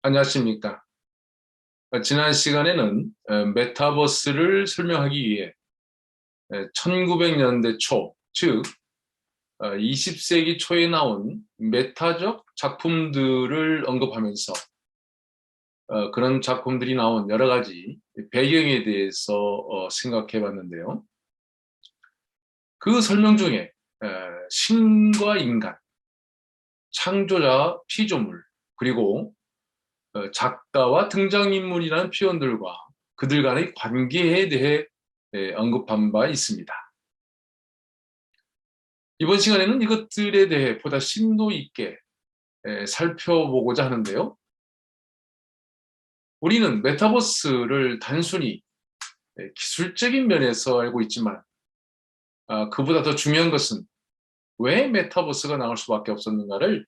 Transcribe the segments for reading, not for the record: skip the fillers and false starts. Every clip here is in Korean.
안녕하십니까. 지난 시간에는 메타버스를 설명하기 위해 1900년대 초, 즉 20세기 초에 나온 메타적 작품들을 언급하면서 그런 작품들이 나온 여러 가지 배경에 대해서 생각해 봤는데요. 그 설명 중에 신과 인간, 창조자, 피조물, 그리고 작가와 등장인물이라는 표현들과 그들 간의 관계에 대해 언급한 바 있습니다. 이번 시간에는 이것들에 대해 보다 심도 있게 살펴보고자 하는데요. 우리는 메타버스를 단순히 기술적인 면에서 알고 있지만 그보다 더 중요한 것은 왜 메타버스가 나올 수밖에 없었는가를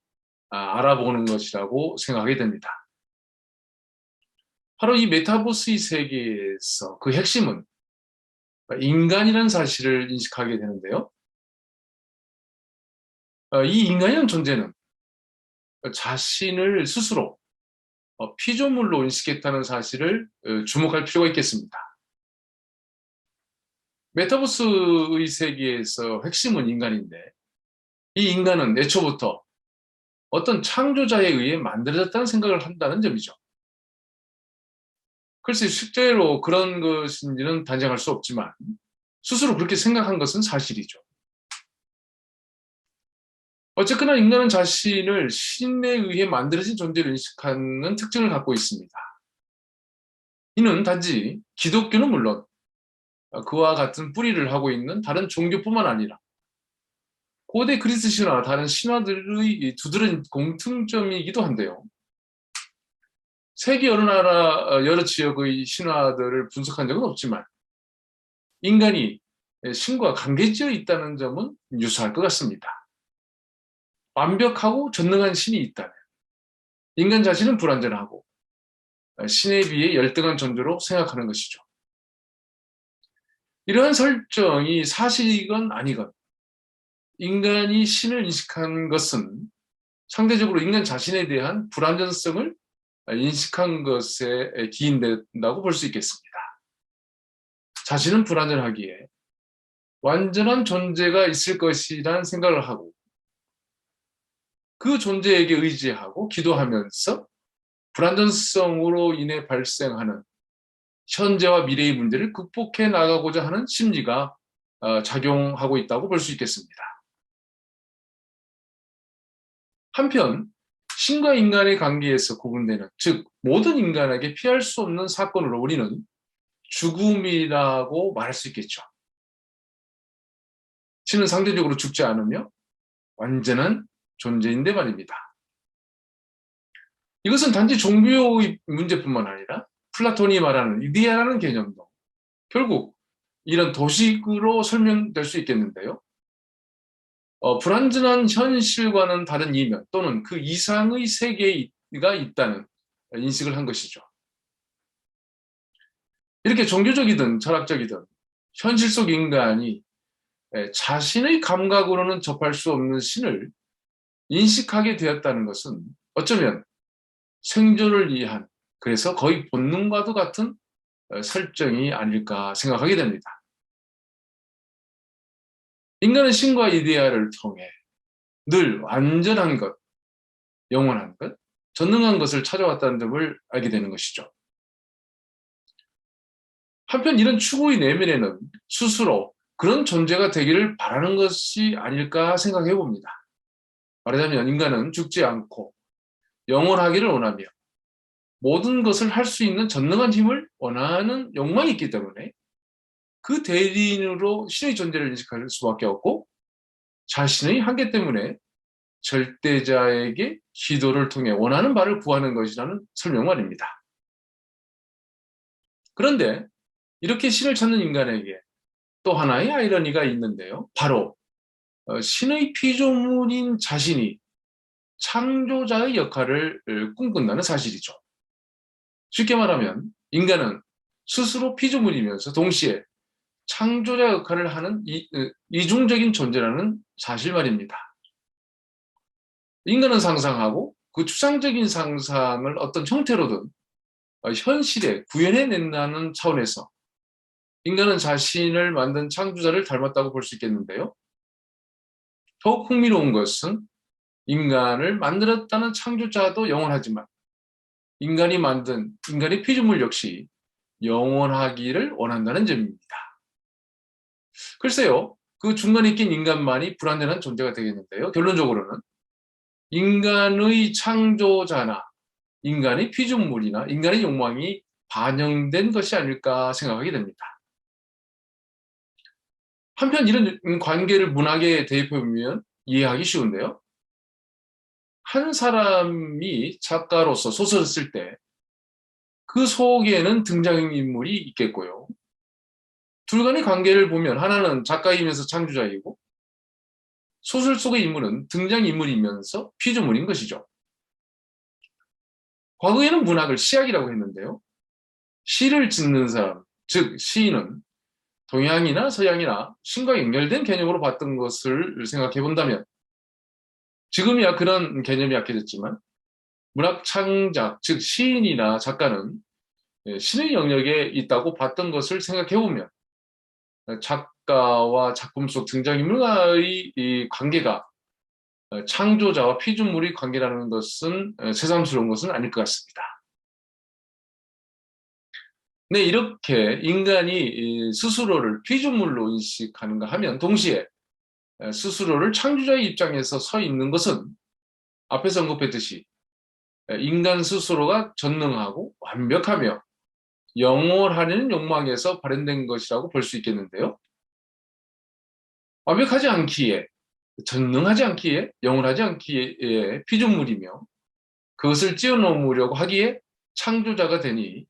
알아보는 것이라고 생각하게 됩니다. 바로 이 메타버스의 세계에서 그 핵심은 인간이라는 사실을 인식하게 되는데요. 이 인간이라는 존재는 자신을 스스로 피조물로 인식했다는 사실을 주목할 필요가 있겠습니다. 메타버스의 세계에서 핵심은 인간인데 이 인간은 애초부터 어떤 창조자에 의해 만들어졌다는 생각을 한다는 점이죠. 글쎄 실제로 그런 것인지는 단정할 수 없지만 스스로 그렇게 생각한 것은 사실이죠. 어쨌거나 인간은 자신을 신에 의해 만들어진 존재로 인식하는 특징을 갖고 있습니다. 이는 단지 기독교는 물론 그와 같은 뿌리를 하고 있는 다른 종교뿐만 아니라 고대 그리스 신화, 다른 신화들의 두드러진 공통점이기도 한데요. 세계 여러 나라, 여러 지역의 신화들을 분석한 적은 없지만 인간이 신과 관계지어 있다는 점은 유사할 것 같습니다. 완벽하고 전능한 신이 있다면 인간 자신은 불완전하고 신에 비해 열등한 존재로 생각하는 것이죠. 이러한 설정이 사실이건 아니건 인간이 신을 인식한 것은 상대적으로 인간 자신에 대한 불완전성을 인식한 것에 기인된다고 볼 수 있겠습니다. 자신은 불완전하기에 완전한 존재가 있을 것이라는 생각을 하고 그 존재에게 의지하고 기도하면서 불완전성으로 인해 발생하는 현재와 미래의 문제를 극복해 나가고자 하는 심리가 작용하고 있다고 볼 수 있겠습니다. 한편 신과 인간의 관계에서 구분되는, 즉 모든 인간에게 피할 수 없는 사건으로 우리는 죽음이라고 말할 수 있겠죠. 신은 상대적으로 죽지 않으며 완전한 존재인데 말입니다. 이것은 단지 종교의 문제뿐만 아니라 플라톤이 말하는 이데아라는 개념도 결국 이런 도식으로 설명될 수 있겠는데요. 불완전한 현실과는 다른 이면 또는 그 이상의 세계가 있다는 인식을 한 것이죠. 이렇게 종교적이든 철학적이든 현실 속 인간이 자신의 감각으로는 접할 수 없는 신을 인식하게 되었다는 것은 어쩌면 생존을 위한, 그래서 거의 본능과도 같은 설정이 아닐까 생각하게 됩니다. 인간은 신과 이데아를 통해 늘 완전한 것, 영원한 것, 전능한 것을 찾아왔다는 점을 알게 되는 것이죠. 한편 이런 추구의 내면에는 스스로 그런 존재가 되기를 바라는 것이 아닐까 생각해 봅니다. 말하자면 인간은 죽지 않고 영원하기를 원하며 모든 것을 할 수 있는 전능한 힘을 원하는 욕망이 있기 때문에 그 대리인으로 신의 존재를 인식할 수밖에 없고 자신의 한계 때문에 절대자에게 기도를 통해 원하는 바를 구하는 것이라는 설명 말입니다. 그런데 이렇게 신을 찾는 인간에게 또 하나의 아이러니가 있는데요. 바로 신의 피조물인 자신이 창조자의 역할을 꿈꾼다는 사실이죠. 쉽게 말하면 인간은 스스로 피조물이면서 동시에 창조자 역할을 하는 이중적인 존재라는 사실 말입니다. 인간은 상상하고 그 추상적인 상상을 어떤 형태로든 현실에 구현해낸다는 차원에서 인간은 자신을 만든 창조자를 닮았다고 볼 수 있겠는데요. 더욱 흥미로운 것은 인간을 만들었다는 창조자도 영원하지만 인간의 피조물 역시 영원하기를 원한다는 점입니다. 글쎄요, 그 중간에 낀 인간만이 불완전한 존재가 되겠는데요. 결론적으로는 인간의 창조자나 인간의 피조물이나 인간의 욕망이 반영된 것이 아닐까 생각하게 됩니다. 한편 이런 관계를 문학에 대입해보면 이해하기 쉬운데요. 한 사람이 작가로서 소설을 쓸 때 그 속에는 등장인물이 있겠고요. 둘 간의 관계를 보면 하나는 작가이면서 창조자이고 소설 속의 인물은 등장인물이면서 피조물인 것이죠. 과거에는 문학을 시학이라고 했는데요. 시를 짓는 사람, 즉 시인은 동양이나 서양이나 신과 연결된 개념으로 봤던 것을 생각해 본다면 지금이야 그런 개념이 약해졌지만 문학 창작, 즉 시인이나 작가는 신의 영역에 있다고 봤던 것을 생각해 보면 작가와 작품 속 등장인물과의 이 관계가 창조자와 피조물의 관계라는 것은 새삼스러운 것은 아닐 것 같습니다. 네, 이렇게 인간이 스스로를 피조물로 인식하는가 하면 동시에 스스로를 창조자의 입장에서 서 있는 것은 앞에서 언급했듯이 인간 스스로가 전능하고 완벽하며 영원하는 욕망에서 발현된 것이라고 볼 수 있겠는데요. 완벽하지 않기에, 전능하지 않기에, 영원하지 않기에 피조물이며 그것을 뛰어넘으려고 하기에 창조자가 되니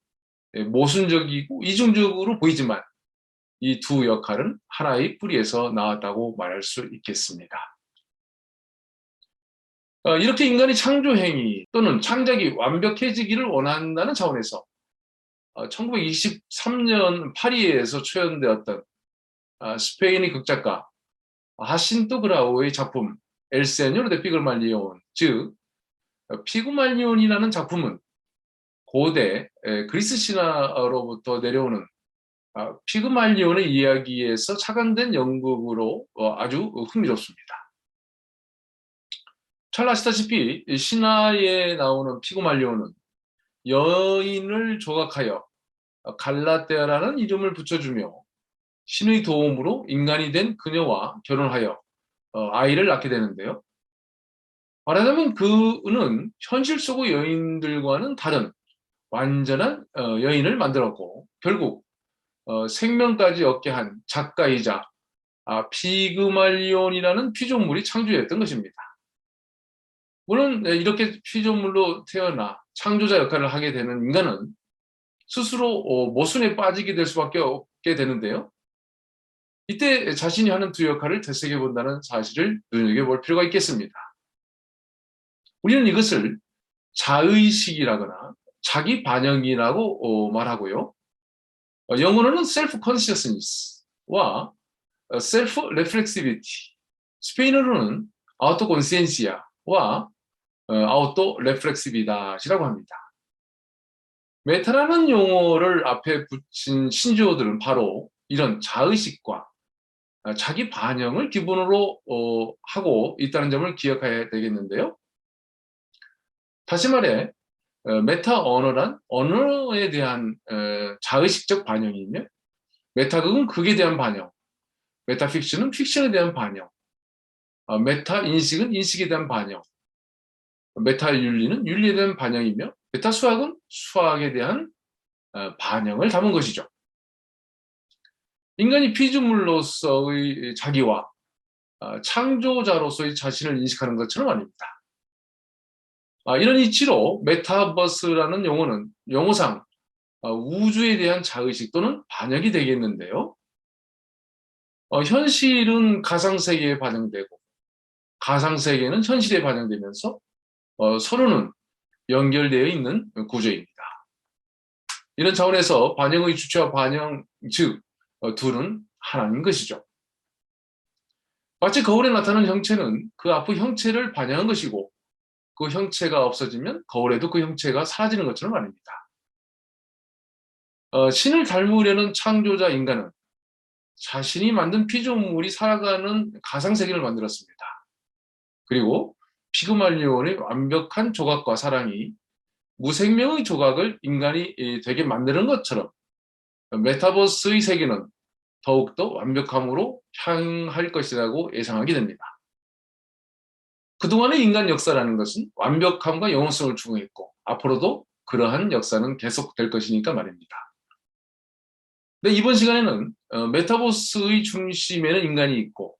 모순적이고 이중적으로 보이지만 이 두 역할은 하나의 뿌리에서 나왔다고 말할 수 있겠습니다. 이렇게 인간의 창조행위 또는 창작이 완벽해지기를 원한다는 차원에서 1923년 파리에서 초연되었던 스페인의 극작가 하신토 그라우의 작품 엘 세뇨르 데 피그말리온, 즉 피그말리온이라는 작품은 고대 그리스 신화로부터 내려오는 피그말리온의 이야기에서 착안된 연극으로 아주 흥미롭습니다. 잘 아시다시피 신화에 나오는 피그말리온은 여인을 조각하여 갈라테아라는 이름을 붙여주며 신의 도움으로 인간이 된 그녀와 결혼하여 아이를 낳게 되는데요. 말하자면 그는 현실 속의 여인들과는 다른 완전한 여인을 만들었고 결국 생명까지 얻게 한 작가이자 피그말리온이라는 피조물이 창조했던 것입니다. 물론 이렇게 피조물로 태어나 창조자 역할을 하게 되는 인간은 스스로 모순에 빠지게 될 수밖에 없게 되는데요. 이때 자신이 하는 두 역할을 되새겨본다는 사실을 눈여겨볼 필요가 있겠습니다. 우리는 이것을 자의식이라거나 자기 반영이라고 말하고요. 영어로는 self consciousness와 self reflexivity, 스페인어로는 auto conciencia와 auto reflexividad이라고 합니다. 메타라는 용어를 앞에 붙인 신조어들은 바로 이런 자의식과 자기 반영을 기본으로 하고 있다는 점을 기억해야 되겠는데요. 다시 말해 메타 언어란 언어에 대한 자의식적 반영이며 메타극은 극에 대한 반영, 메타픽션은 픽션에 대한 반영, 메타 인식은 인식에 대한 반영, 메타 윤리는 윤리에 대한 반영이며 메타 수학은 수학에 대한 반영을 담은 것이죠. 인간이 피조물로서의 자기와 창조자로서의 자신을 인식하는 것처럼 아닙니다. 이런 이치로 메타버스라는 용어는 용어상 우주에 대한 자의식 또는 반영이 되겠는데요. 현실은 가상세계에 반영되고 가상세계는 현실에 반영되면서 서로는 연결되어 있는 구조입니다. 이런 차원에서 반영의 주체와 반영, 즉 둘은 하나인 것이죠. 마치 거울에 나타나는 형체는 그 앞의 형체를 반영한 것이고 그 형체가 없어지면 거울에도 그 형체가 사라지는 것처럼 말입니다. 신을 닮으려는 창조자 인간은 자신이 만든 피조물이 살아가는 가상세계를 만들었습니다. 그리고 피그말리온의 완벽한 조각과 사랑이 무생명의 조각을 인간이 되게 만드는 것처럼 메타버스의 세계는 더욱더 완벽함으로 향할 것이라고 예상하게 됩니다. 그동안의 인간 역사라는 것은 완벽함과 영혼성을 추구했고 앞으로도 그러한 역사는 계속될 것이니까 말입니다. 네, 이번 시간에는 메타버스의 중심에는 인간이 있고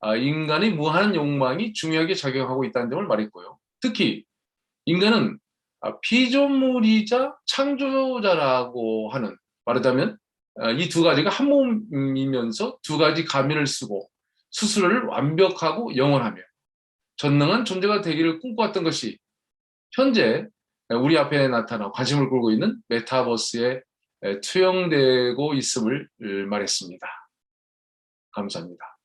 인간의 무한한 욕망이 중요하게 작용하고 있다는 점을 말했고요. 특히 인간은 피조물이자 창조자라고 하는, 말하자면 이 두 가지가 한 몸이면서 두 가지 가면을 쓰고 스스로를 완벽하고 영원하며 전능한 존재가 되기를 꿈꿔왔던 것이 현재 우리 앞에 나타나 관심을 끌고 있는 메타버스에 투영되고 있음을 말했습니다. 감사합니다.